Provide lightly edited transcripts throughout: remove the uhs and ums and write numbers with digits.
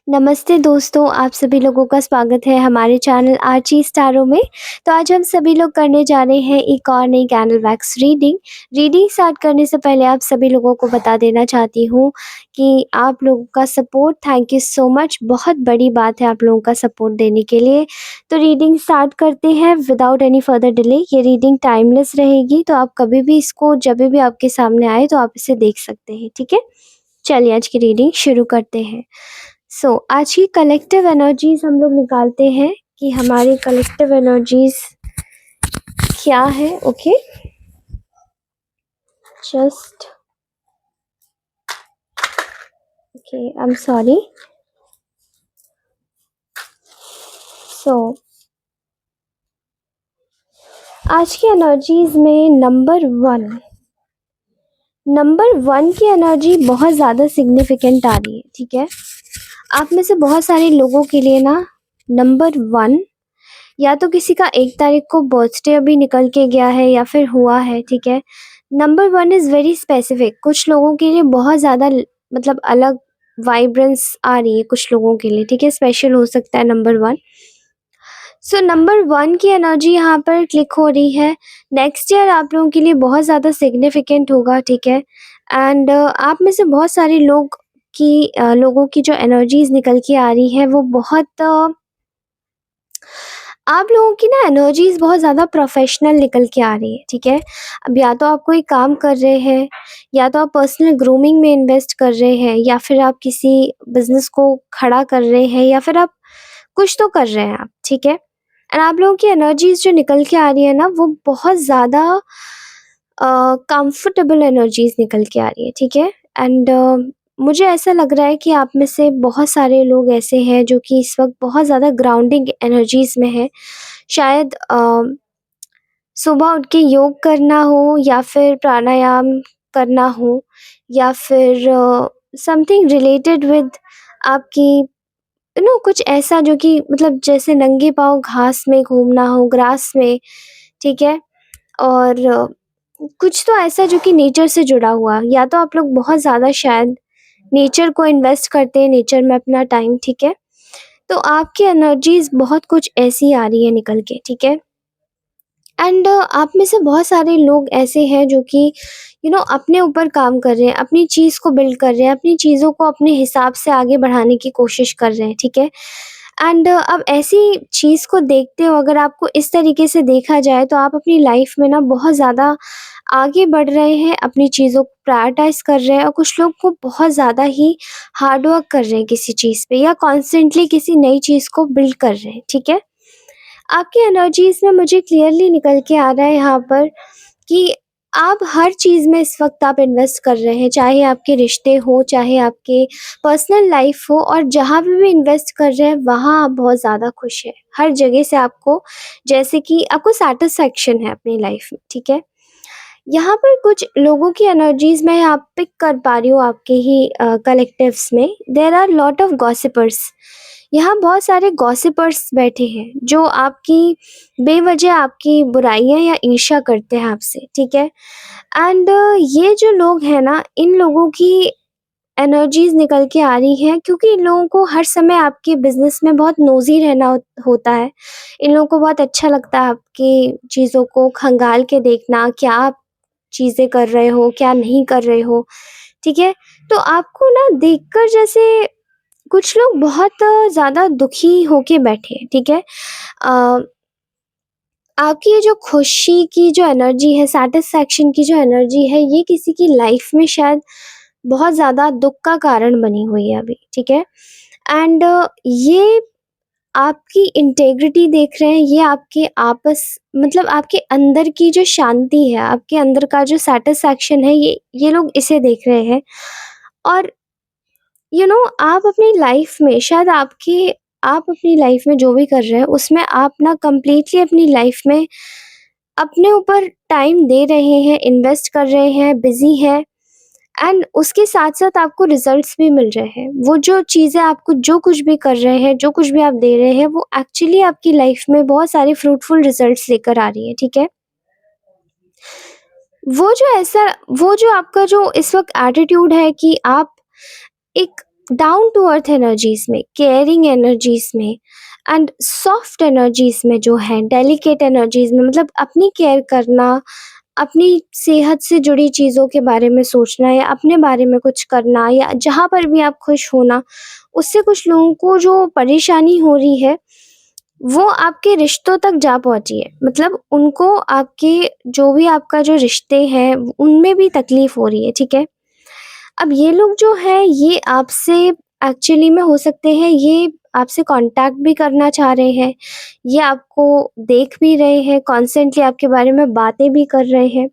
नमस्ते दोस्तों, आप सभी लोगों का स्वागत है हमारे चैनल आर्ची स्टारों में। तो आज हम सभी लोग करने जा रहे हैं एक और नई candle wax reading. Reading start करने से पहले आप सभी लोगों को बता देना चाहती हूँ कि आप लोगों का support, thank you so much, बहुत बड़ी बात है आप लोगों का सपोर्ट देने के लिए। तो रीडिंग स्टार्ट करते हैं विदाउट एनी फर्दर डिले। ये रीडिंग टाइमलेस रहेगी, तो आप कभी भी इसको जब भी आपके सामने आए तो आप इसे देख सकते हैं, ठीक है। चलिए आज की रीडिंग शुरू करते हैं। आज की कलेक्टिव एनर्जीज हम लोग निकालते हैं कि हमारी कलेक्टिव एनर्जीज क्या है। Okay, just okay, I am sorry. आज की एनर्जीज में नंबर वन की एनर्जी बहुत ज़्यादा सिग्निफिकेंट आ रही है, ठीक है। आप में से बहुत सारे लोगों के लिए ना नंबर वन, या तो किसी का 1 तारीख को बर्थडे अभी निकल के गया है या फिर हुआ है, ठीक है। Number one is very specific. कुछ लोगों के लिए बहुत ज़्यादा मतलब अलग वाइब्रेंस आ रही है कुछ लोगों के लिए, ठीक है। स्पेशल हो सकता है नंबर वन। नंबर वन की एनर्जी यहाँ पर क्लिक हो रही है। नेक्स्ट ईयर आप लोगों के लिए बहुत ज़्यादा सिग्निफिकेंट होगा, ठीक है। एंड आप में से बहुत सारे लोगों की जो एनर्जीज निकल के आ रही है वो बहुत आप लोगों की ना एनर्जीज बहुत ज़्यादा प्रोफेशनल निकल के आ रही है, ठीक है। अब या तो आप कोई काम कर रहे हैं, या तो आप पर्सनल ग्रूमिंग में इन्वेस्ट कर रहे हैं, या फिर आप किसी बिजनेस को खड़ा कर रहे हैं, या फिर आप कुछ तो कर रहे हैं आप, ठीक है। एंड आप लोगों की एनर्जीज जो निकल के आ रही है ना वो बहुत ज़्यादा कंफर्टेबल एनर्जीज निकल के आ रही है, ठीक है। एंड मुझे ऐसा लग रहा है कि आप में से बहुत सारे लोग ऐसे हैं जो कि इस वक्त बहुत ज़्यादा ग्राउंडिंग एनर्जीज में हैं। शायद सुबह उठ के योग करना हो, या फिर प्राणायाम करना हो, या फिर समथिंग रिलेटेड विद आपकी कुछ ऐसा जो कि मतलब जैसे नंगे पाँव घास में घूमना हो, ग्रास में, ठीक है। और कुछ तो ऐसा जो कि नेचर से जुड़ा हुआ, या तो आप लोग बहुत ज़्यादा शायद नेचर को इन्वेस्ट करते हैं, नेचर में अपना टाइम, ठीक है। तो आपकी एनर्जीज बहुत कुछ ऐसी आ रही है निकल के, ठीक है। एंड आप में से बहुत सारे लोग ऐसे हैं जो कि अपने ऊपर काम कर रहे हैं, अपनी चीज़ को बिल्ड कर रहे हैं, अपनी चीज़ों को अपने हिसाब से आगे बढ़ाने की कोशिश कर रहे हैं, ठीक है। एंड अब ऐसी चीज़ को देखते हो, अगर आपको इस तरीके से देखा जाए तो आप अपनी लाइफ में ना बहुत ज़्यादा आगे बढ़ रहे हैं, अपनी चीज़ों को प्रायोरिटाइज़ कर रहे हैं, और कुछ लोग को बहुत ज़्यादा ही हार्ड वर्क कर रहे हैं किसी चीज़ पे, या कॉन्स्टेंटली किसी नई चीज़ को बिल्ड कर रहे हैं, ठीक है। आपकी एनर्जीज में मुझे क्लियरली निकल के आ रहा है यहाँ पर कि आप हर चीज़ में इस वक्त आप इन्वेस्ट कर रहे हैं, चाहे आपके रिश्ते हो, चाहे आपके पर्सनल लाइफ हो, और जहाँ पे भी इन्वेस्ट कर रहे हैं वहाँ आप बहुत ज़्यादा खुश हैं। हर जगह से आपको जैसे कि आपको सेटिस्फैक्शन है अपनी लाइफ में, ठीक है। यहाँ पर कुछ लोगों की एनर्जीज मैं यहाँ पिक कर पा रही हूँ आपके ही कलेक्टिव्स में। There are lot of gossipers. यहाँ बहुत सारे गॉसिपर्स बैठे हैं जो आपकी बेवजह आपकी बुराइयां या ईर्ष्या करते हैं आपसे, ठीक है। एंड ये जो लोग हैं ना, इन लोगों की एनर्जीज निकल के आ रही हैं क्योंकि इन लोगों को हर समय आपके बिजनेस में बहुत नोजी रहना होता है। इन लोगों को बहुत अच्छा लगता है आपकी चीज़ों को खंगाल के देखना, क्या आप चीज़ें कर रहे हो, क्या नहीं कर रहे हो, ठीक है। तो आपको ना देखकर जैसे कुछ लोग बहुत ज़्यादा दुखी होके बैठे हैं, ठीक है। अ, आपकी ये जो खुशी की जो एनर्जी है, सैटिस्फैक्शन की जो एनर्जी है, ये किसी की लाइफ में शायद बहुत ज़्यादा दुःख का कारण बनी हुई है अभी, ठीक है। एंड ये आपकी इंटेग्रिटी देख रहे हैं, ये आपके आपस मतलब आपके अंदर की जो शांति है, आपके अंदर का जो सैटिस्फैक्शन है, ये लोग इसे देख रहे हैं। और आप अपनी लाइफ में शायद आप अपनी लाइफ में जो भी कर रहे हैं उसमें आप ना कंप्लीटली अपनी लाइफ में अपने ऊपर टाइम दे रहे हैं, इन्वेस्ट कर रहे हैं, बिजी है। एंड उसके साथ-साथ आपको रिजल्ट्स भी मिल रहे हैं। वो जो चीज़ें आपको जो कुछ भी कर रहे हैं, जो कुछ भी आप दे रहे हैं, वो एक्चुअली आपकी लाइफ में बहुत सारे फ्रूटफुल रिजल्ट्स लेकर आ रही है, ठीक है? वो जो आपका जो इस वक़्त एटीट्यूड है कि आप एक डाउन टू अर्थ एनर्जीज़ में, केयरिंग एनर्जीज़ में एंड सॉफ्ट एनर्जीज़ में जो है, डेलिकेट एनर्जीज़ में, मतलब अपनी केयर करना, अपनी सेहत से जुड़ी चीज़ों के बारे में सोचना या अपने बारे में कुछ करना या जहाँ पर भी आप खुश होना, उससे कुछ लोगों को जो परेशानी हो रही है, वो आपके रिश्तों तक जा पहुँची है। मतलब उनको आपके जो भी आपका जो रिश्ते हैं, उनमें भी तकलीफ़ हो रही है, ठीक है? अब ये लोग जो है ये आपसे एक्चुअली में हो सकते हैं ये आपसे कांटेक्ट भी करना चाह रहे हैं, ये आपको देख भी रहे हैं, कॉन्स्टेंटली आपके बारे में बातें भी कर रहे हैं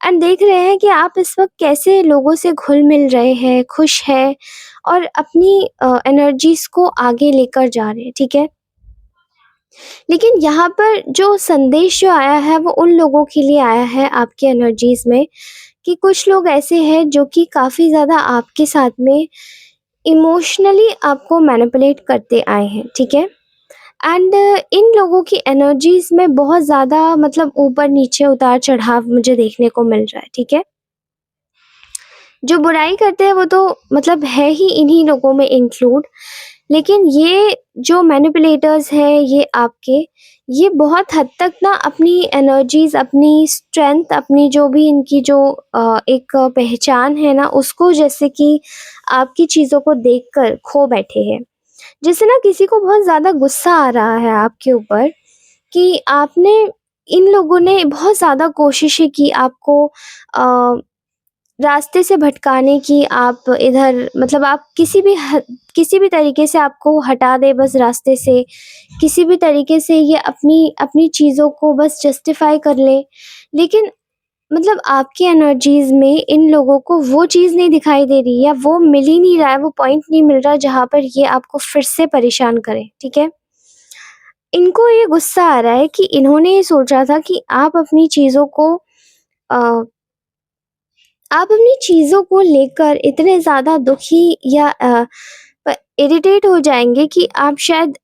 एंड देख रहे हैं कि आप इस वक़्त कैसे लोगों से घुल-मिल रहे हैं, खुश हैं और अपनी एनर्जीज़ को आगे लेकर जा रहे हैं, ठीक है? लेकिन यहाँ पर जो संदेश जो आया है वो उन लोगों के लिए आया है आपकी एनर्जीज़ में कि कुछ लोग ऐसे हैं जो कि काफ़ी ज़्यादा आपके साथ में इमोशनली आपको मैनिपुलेट करते आए हैं, ठीक है? एंड इन लोगों की एनर्जीज़ में बहुत ज़्यादा मतलब ऊपर-नीचे, उतार-चढ़ाव मुझे देखने को मिल रहा है, ठीक है? जो बुराई करते हैं वो तो मतलब है ही इन्हीं लोगों में इंक्लूड, लेकिन ये जो मैनिपुलेटर्स हैं ये आपके, ये बहुत हद तक ना अपनी एनर्जीज़, अपनी स्ट्रेंथ, अपनी जो भी इनकी जो एक पहचान है ना उसको जैसे कि आपकी चीज़ों को देखकर खो बैठे हैं। जैसे ना किसी को बहुत ज़्यादा गुस्सा आ रहा है आपके ऊपर कि आपने इन लोगों ने बहुत ज़्यादा कोशिशें की आपको अ, रास्ते से भटकाने की, आप इधर मतलब आप किसी भी तरीके से आपको हटा दें बस रास्ते से, किसी भी तरीके से ये अपनी अपनी चीज़ों को बस जस्टिफ़ाई कर लें। लेकिन मतलब आपकी एनर्जीज़ में इन लोगों को वो चीज़ नहीं दिखाई दे रही या वो मिल ही नहीं रहा है, वो पॉइंट नहीं मिल रहा जहाँ पर ये आपको फिर से परेशान करें, ठीक है? इनको ये गुस्सा आ रहा है कि इन्होंने ये सोचा था कि अ आप अपनी चीज़ों को लेकर इतने ज़्यादा दुखी या इरिटेट हो जाएँगे कि आप शायद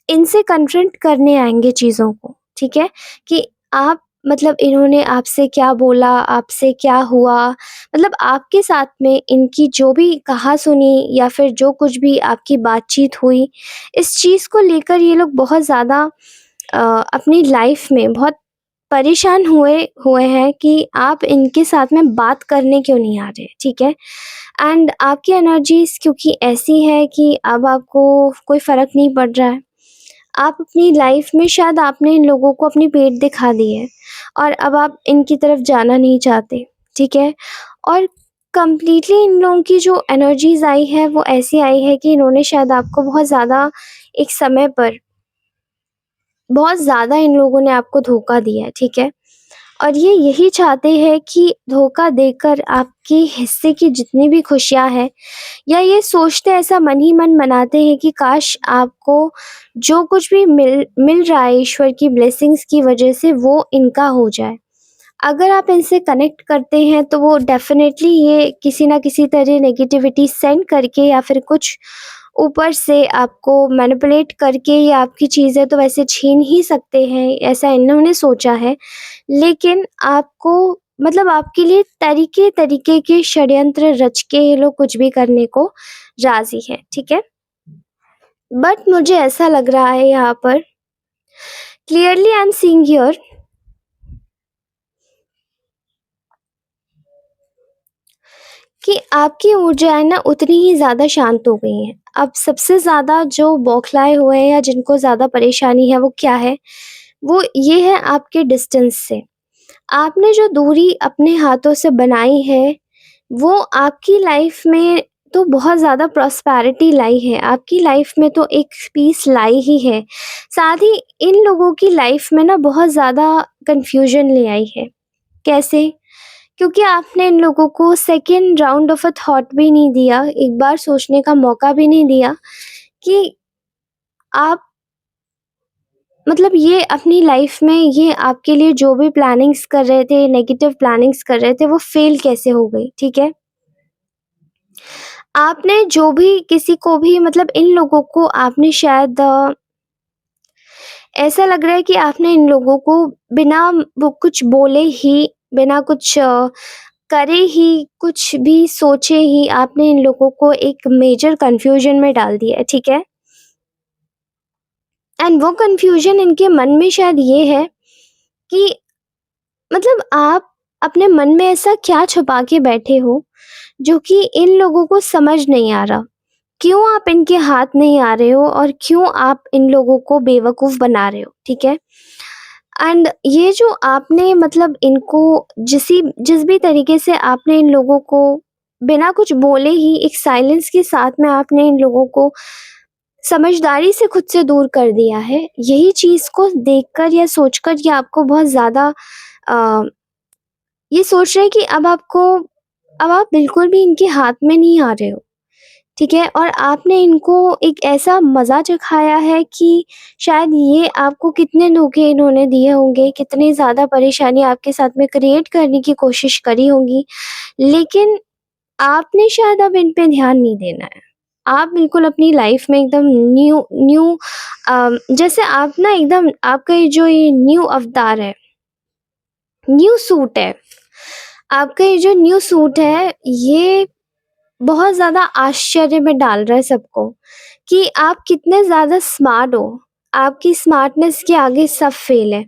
इनसे कन्फ्रंट करने आएँगे चीज़ों को, ठीक है? कि आप मतलब इन्होंने आपसे क्या बोला, आपसे क्या हुआ? मतलब आपके साथ में इनकी जो भी कहा-सुनी या फिर जो कुछ भी आपकी बातचीत हुई, इस चीज़ को लेकर ये लोग बहुत ज़्यादा अ, अपनी लाइफ़ में बहुत परेशान हुए हुए हैं कि आप इनके साथ में बात करने क्यों नहीं आ रहे, ठीक है? एंड आपकी एनर्जीज़ क्योंकि ऐसी है कि अब आपको कोई फ़र्क नहीं पड़ रहा है। आप अपनी लाइफ़ में शायद आपने इन लोगों को अपनी पीठ दिखा दी है और अब आप इनकी तरफ जाना नहीं चाहते, ठीक है? और कंप्लीटली इन लोगों की जो एनर्जीज़ आई है वो ऐसी आई है कि इन्होंने शायद आपको बहुत ज़्यादा एक समय पर बहुत ज़्यादा इन लोगों ने आपको धोखा दिया है, ठीक है? और ये यही चाहते हैं कि धोखा देकर आपके हिस्से की जितनी भी खुशियाँ हैं या ये सोचते ऐसा मन ही मन मनाते हैं कि काश आपको जो कुछ भी मिल रहा है ईश्वर की ब्लेसिंग्स की वजह से वो इनका हो जाए। अगर आप इनसे कनेक्ट करते हैं तो वो डेफ़िनेटली ये किसी न किसी तरह नेगेटिविटी सेंड करके या फिर कुछ ऊपर से आपको मैनिपुलेट करके या आपकी चीज़ें तो वैसे छीन ही सकते हैं, ऐसा इन्होंने सोचा है। लेकिन आपको मतलब आपके लिए तरीके-तरीके के षड्यंत्र रच के ये लोग कुछ भी करने को राज़ी हैं, ठीक है? बट मुझे ऐसा लग रहा है यहाँ पर clearly I am seeing here कि आपकी ऊर्जाएँ ना उतनी ही ज़्यादा शांत हो गई हैं। अब सबसे ज़्यादा जो बौखलाए हुए हैं या जिनको ज़्यादा परेशानी है वो क्या है? वो ये है आपके डिस्टेंस से। आपने जो दूरी अपने हाथों से बनाई है, वो आपकी लाइफ़ में तो बहुत ज़्यादा प्रॉस्पेरिटी लाई है, आपकी लाइफ़ में तो एक पीस लाई ही है। साथ ही इन लोगों की लाइफ़ में ना बहुत ज़्यादा कन्फ्यूज़न ले आई है। कैसे? क्योंकि आपने इन लोगों को second round of a thought भी नहीं दिया, एक बार सोचने का मौका भी नहीं दिया कि आप मतलब ये अपनी लाइफ में ये आपके लिए जो भी प्लानिंग्स कर रहे थे, नेगेटिव प्लानिंग्स कर रहे थे, वो फेल कैसे हो गई, ठीक है? आपने जो भी किसी को भी मतलब इन लोगों को आपने शायद ऐसा लग रहा है कि आपने इन लोगों को बिना वो कुछ बोले ही, बिना कुछ करे ही, कुछ भी सोचे ही आपने इन लोगों को एक मेजर कन्फ्यूज़न में डाल दिया है, ठीक है? एंड वो कन्फ्यूज़न इनके मन में शायद ये है कि मतलब आप अपने मन में ऐसा क्या छुपा के बैठे हो, जो कि इन लोगों को समझ नहीं आ रहा? क्यों आप इनके हाथ नहीं आ रहे हो और क्यों आप इन लोगों को बेवकूफ़ बना रहे हो, ठीक है? एंड ये जो आपने मतलब इनको जिस भी तरीके से आपने इन लोगों को बिना कुछ बोले ही एक साइलेंस के साथ में आपने इन लोगों को समझदारी से खुद से दूर कर दिया है, यही चीज़ को देखकर या सोचकर ये आपको बहुत ज़्यादा अ, ये सोच रहे हैं कि अब आप बिल्कुल भी इनके हाथ में नहीं आ रहे हो, ठीक है? और आपने इनको एक ऐसा मज़ा चखाया है कि शायद ये आपको कितने धोखे इन्होंने दिए होंगे, कितनी ज़्यादा परेशानी आपके साथ में क्रिएट करने की कोशिश करी होंगी, लेकिन आपने शायद अब इन पे ध्यान नहीं देना है। आप बिल्कुल अपनी लाइफ़ में एकदम न्यू न्यू जैसे आप ना एकदम आपका ये न्यू अवतार है, न्यू सूट है। आपका ये जो न्यू सूट है, ये बहुत ज़्यादा आश्चर्य में डाल रहा है सबको कि आप कितने ज़्यादा स्मार्ट हो। आपकी स्मार्टनेस के आगे सब फ़ेल है।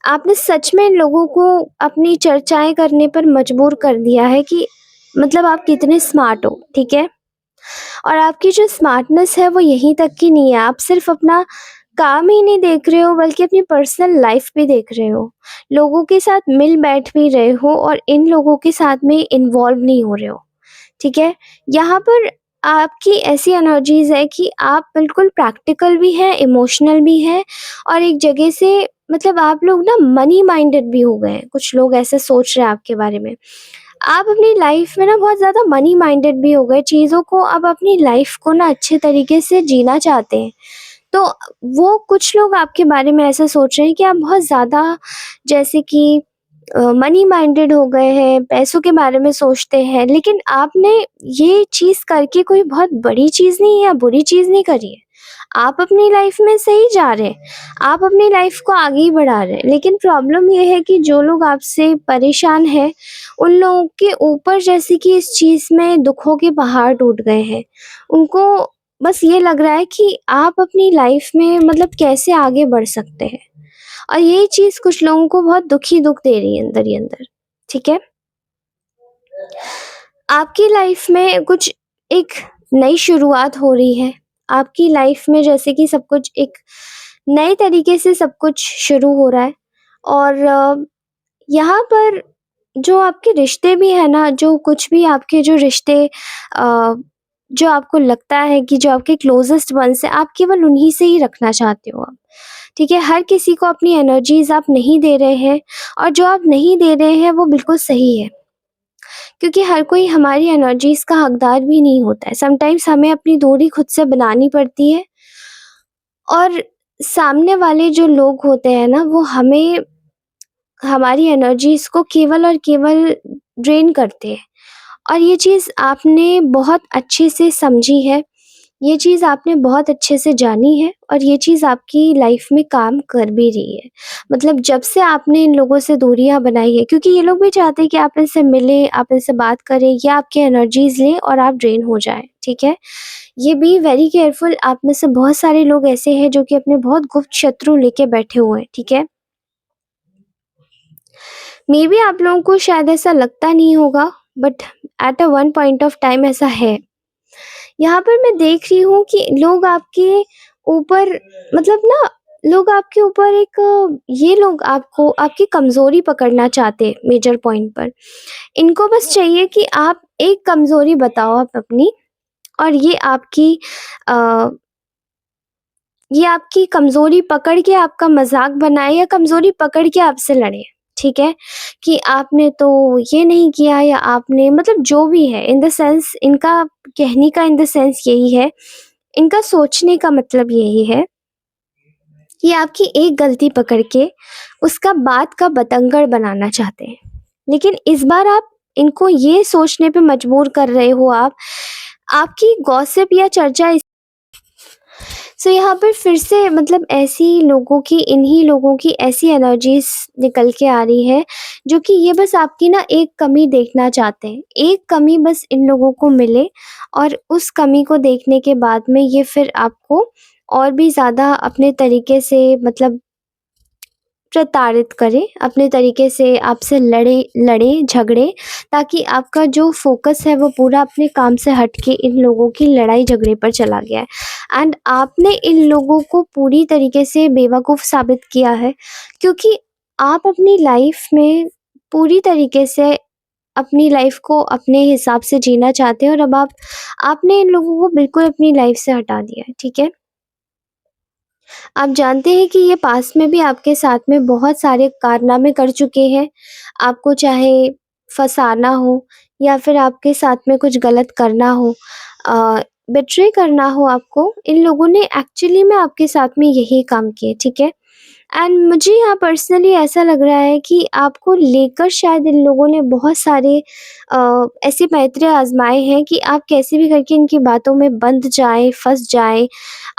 आपने सच में लोगों को अपनी चर्चाएँ करने पर मजबूर कर दिया है कि मतलब आप कितने स्मार्ट हो, ठीक है? और आपकी जो स्मार्टनेस है वो यहीं तक की नहीं है, आप सिर्फ़ अपना काम ही नहीं देख रहे हो बल्कि अपनी पर्सनल लाइफ़ भी देख रहे हो। लोगों के साथ मिल-बैठ भी रहे हो और इन लोगों के साथ में इन्वॉल्व नहीं हो रहे हो, ठीक है? यहाँ पर आपकी ऐसी एनर्जीज़ है कि आप बिल्कुल प्रैक्टिकल भी हैं, इमोशनल भी हैं और एक जगह से मतलब आप लोग ना मनी माइंडेड भी हो गए हैं। कुछ लोग ऐसे सोच रहे हैं आपके बारे में। आप अपनी लाइफ में ना बहुत ज़्यादा मनी माइंडेड भी हो गए, चीज़ों को अब अपनी लाइफ को ना अच्छे तरीके से जीना चाहते हैं। तो वो कुछ लोग आपके बारे में ऐसा सोच रहे हैं कि आप बहुत ज़्यादा जैसे कि मनी माइंडेड हो गए हैं, पैसों के बारे में सोचते हैं, लेकिन आपने ये चीज़ करके कोई बहुत बड़ी चीज़ नहीं है या बुरी चीज़ नहीं करी है। आप अपनी लाइफ में सही जा रहे हैं, आप अपनी लाइफ को आगे ही बढ़ा रहे हैं, लेकिन प्रॉब्लम ये है कि जो लोग आपसे परेशान हैं, उन लोगों के ऊपर जैसे कि इस चीज़ में दुखों के पहाड़ टूट गए हैं। उनको बस ये लग रहा है कि आप अपनी लाइफ में मतलब कैसे आगे बढ़ सकते हैं और यही चीज़ कुछ लोगों को बहुत दुःख दे रही है अंदर ही अंदर, ठीक है? आपकी लाइफ में कुछ एक नई शुरुआत हो रही है। आपकी लाइफ में जैसे कि सब कुछ एक नए तरीके से सब कुछ शुरू हो रहा है और यहाँ पर जो आपके रिश्ते भी हैं ना, जो कुछ भी आपके जो रिश्ते जो आपको लगता है कि जो आपके क्लोज़ेस्ट वन्स हैं, आप केवल उन्हीं से ही रखना चाहते हो आप, ठीक है? हर किसी को अपनी एनर्जीज़ आप नहीं दे रहे हैं और जो आप नहीं दे रहे हैं, वो बिल्कुल सही है। क्योंकि हर कोई हमारी एनर्जीज़ का हकदार भी नहीं होता है। समटाइम्स हमें अपनी दूरी खुद से बनानी पड़ती है और सामने वाले जो लोग होते हैं ना, वो हमें हमारी एनर्जीज़ को केवल और केवल ड्रेन करते हैं और ये चीज़ आपने बहुत अच्छे से समझी है। ये चीज़ आपने बहुत अच्छे से जानी है और ये चीज़ आपकी लाइफ में काम कर भी रही है। मतलब जब से आपने इन लोगों से दूरियाँ बनाई है क्योंकि ये लोग भी चाहते हैं कि आप इनसे मिलें, आप इनसे बात करें, ये आपकी एनर्जीज़ लें और आप ड्रेन हो जाएँ, ठीक है? ये बी वेरी केयरफुल, आप में से बहुत सारे लोग ऐसे हैं जो कि अपने बहुत गुप्त शत्रु लेके बैठे हुए हैं, ठीक है? मेबी आप लोगों को शायद ऐसा लगता नहीं होगा but at a one point of time ऐसा है। यहाँ पर मैं देख रही हूँ कि लोग आपके ऊपर मतलब ना लोग आपके ऊपर ये लोग आपको आपकी कमज़ोरी पकड़ना चाहते हैं मेजर पॉइंट पर। इनको बस चाहिए कि आप एक कमज़ोरी बताओ आप अपनी और अ, ये आपकी कमज़ोरी पकड़ के आपका मज़ाक बनाए या कमज़ोरी पकड़ के आपसे लड़े, ठीक है? कि आपने तो ये नहीं किया या आपने मतलब जो भी है इन द सेंस इनका कहने का इन द सेंस यही है, इनका सोचने का मतलब यही है कि आपकी एक गलती पकड़ के उसका बात का बतंगड़ बनाना चाहते हैं। लेकिन इस बार आप इनको ये सोचने पे मजबूर कर रहे हो आपकी गॉसिप या चर्चा सो यहाँ पर फिर से मतलब ऐसी लोगों की इन्हीं लोगों की ऐसी एनर्जीज़ निकल के आ रही है, जो कि ये बस आपकी ना एक कमी देखना चाहते हैं। एक कमी बस इन लोगों को मिले और उस कमी को देखने के बाद में ये फिर आपको और भी ज़्यादा अपने तरीके से मतलब प्रताड़ित करें, अपने तरीके से आपसे लड़ें, झगड़ें, ताकि आपका जो फ़ोकस है वो पूरा अपने काम से हट के इन लोगों की लड़ाई-झगड़े पर चला गया है। एंड आपने इन लोगों को पूरी तरीके से बेवकूफ़ साबित किया है, क्योंकि आप अपनी लाइफ़ में पूरी तरीके से अपनी लाइफ़ को अपने हिसाब से जीना चाहते हैं और अब आपने इन लोगों को बिल्कुल अपनी लाइफ़ से हटा दिया है, ठीक है? आप जानते हैं कि ये पास्ट में भी आपके साथ में बहुत सारे कारनामे कर चुके हैं। आपको चाहे फँसाना हो या फिर आपके साथ में कुछ गलत करना हो, बिट्रे करना हो आपको, इन लोगों ने एक्चुअली में आपके साथ में यही काम किए, ठीक है? एंड मुझे यहाँ पर्सनली ऐसा लग रहा है कि आपको लेकर शायद इन लोगों ने बहुत सारे ऐसे पैंतरे आज़माए हैं कि आप कैसे भी करके इनकी बातों में बंध जाएँ, फँस जाएँ,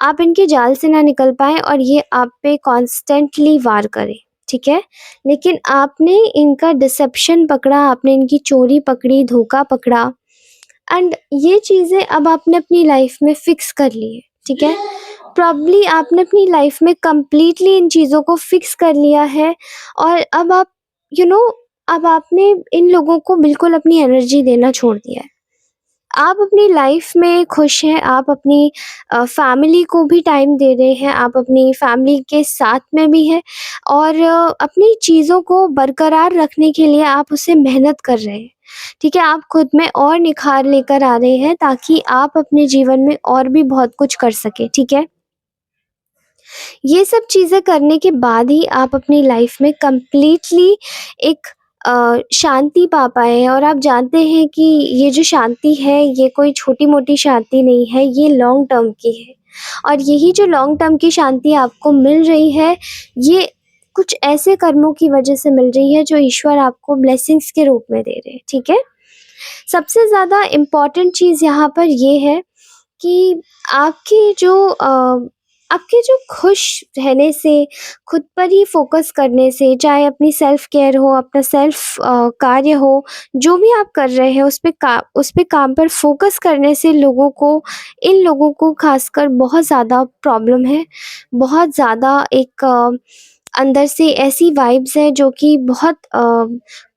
आप इनके जाल से ना निकल पाएँ और ये आप पे कॉन्स्टेंटली वार करें, ठीक है? लेकिन आपने इनका डिसेप्शन पकड़ा, आपने इनकी चोरी पकड़ी, धोखा पकड़ा एंड ये चीज़ें अब आपने अपनी लाइफ़ में फ़िक्स कर ली है, ठीक है? प्रॉब्ली आपने अपनी लाइफ़ में कंप्लीटली इन चीज़ों को फ़िक्स कर लिया है और अब आप यू नो अब आपने इन लोगों को बिल्कुल अपनी एनर्जी देना छोड़ दिया है। आप अपनी लाइफ में खुश हैं, आप अपनी फैमिली को भी टाइम दे रहे हैं, आप अपनी फैमिली के साथ में भी हैं और अपनी चीज़ों को बरकरार रखने के लिए आप उससे मेहनत कर रहे हैं, ठीक है? आप खुद में और निखार लेकर आ रहे हैं ताकि आप अपने जीवन में और भी बहुत कुछ कर सकें, ठीक है? ये सब चीज़ें करने के बाद ही आप अपनी लाइफ में कंप्लीटली एक शांति पा पाए हैं और आप जानते हैं कि ये जो शांति है, ये कोई छोटी-मोटी शांति नहीं है, ये लॉन्ग टर्म की है। और यही जो लॉन्ग टर्म की शांति आपको मिल रही है, ये कुछ ऐसे कर्मों की वजह से मिल रही है जो ईश्वर आपको ब्लेसिंग्स के रूप में दे रहे हैं, ठीक है? सबसे ज़्यादा इम्पोर्टेंट चीज़ यहाँ पर ये है कि आपकी जो आपके जो खुश रहने से, खुद पर ही फ़ोकस करने से, चाहे अपनी सेल्फ केयर हो, अपना सेल्फ कार्य हो, जो भी आप कर रहे हैं उस पे काम पर फ़ोकस करने से इन लोगों को ख़ासकर बहुत ज़्यादा प्रॉब्लम है। बहुत ज़्यादा एक अंदर से ऐसी वाइब्स हैं जो कि बहुत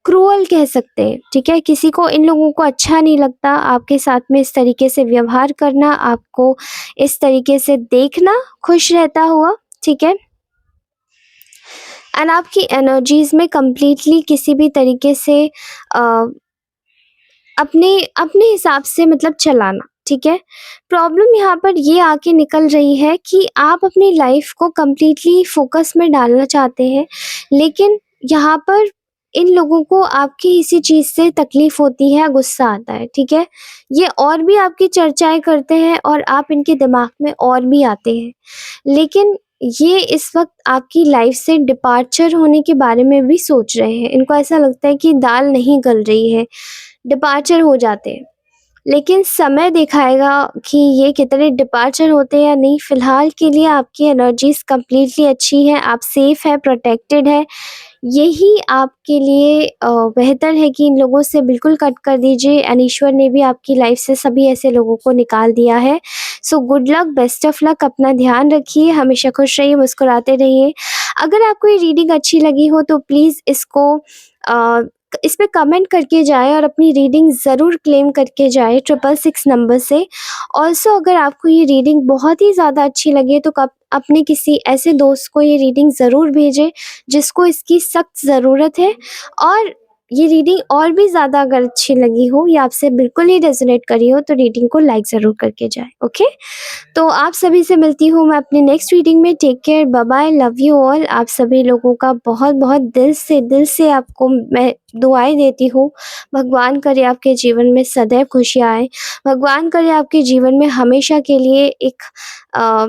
क्रूअल कह सकते हैं, ठीक है? किसी को इन लोगों को अच्छा नहीं लगता आपके साथ में इस तरीके से व्यवहार करना, आपको इस तरीके से देखना खुश रहता हुआ, ठीक है? एंड आपकी एनर्जीज़ में कंप्लीटली किसी भी तरीके से अ, अपने अपने हिसाब से मतलब चलाना, ठीक है? प्रॉब्लम यहाँ पर ये आके निकल रही है कि आप अपनी लाइफ़ को कंप्लीटली फ़ोकस में डालना चाहते हैं, लेकिन यहाँ पर इन लोगों को आपकी इसी चीज़ से तकलीफ़ होती है, गुस्सा आता है, ठीक है? ये और भी आपकी चर्चाएँ करते हैं और आप इनके दिमाग में और भी आते हैं। लेकिन ये इस वक़्त आपकी लाइफ़ से डिपार्चर होने के बारे में भी सोच रहे हैं। इनको ऐसा लगता है कि दाल नहीं गल रही है, डिपार्चर हो जाते हैं। लेकिन समय दिखाएगा कि ये कितने डिपार्चर होते हैं या नहीं। फ़िलहाल के लिए आपकी एनर्जीज़ कंप्लीटली अच्छी हैं, आप सेफ़ हैं, प्रोटेक्टेड हैं। यही आपके लिए बेहतर है कि इन लोगों से बिल्कुल कट कर दीजिए एंड ईश्वर ने भी आपकी लाइफ़ से सभी ऐसे लोगों को निकाल दिया है। So good luck, best of luck, अपना ध्यान रखिए, हमेशा खुश रहिए, मुस्कुराते रहिए। अगर आपको ये रीडिंग अच्छी लगी हो तो प्लीज़ अ, इस पे कमेंट करके जाएँ और अपनी रीडिंग ज़रूर क्लेम करके जाएँ 666 नंबर से। ऑल्सो अगर आपको ये रीडिंग बहुत ही ज़्यादा अच्छी लगे तो कप अपने किसी ऐसे दोस्त को ये रीडिंग ज़रूर भेजें जिसको इसकी सख्त ज़रूरत है। और ये रीडिंग और भी ज़्यादा अगर अच्छी लगी हो या आपसे बिल्कुल ही रेज़ोनेट करी हो तो रीडिंग को लाइक ज़रूर करके जाएँ, ओके? तो आप सभी से मिलती हूँ मैं अपनी नेक्स्ट रीडिंग में। Take care, bye bye, love you all. आप सभी लोगों का बहुत-बहुत दिल से आपको मैं दुआएँ देती हूँ। भगवान करे आपके जीवन में सदैव खुशियाँ आएँ। भगवान करे आपके जीवन में हमेशा के लिए एक अ,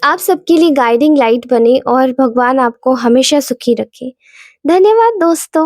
आप सबके लिए गाइडिंग लाइट बने और भगवान आपको हमेशा सुखी रखे। धन्यवाद दोस्तों।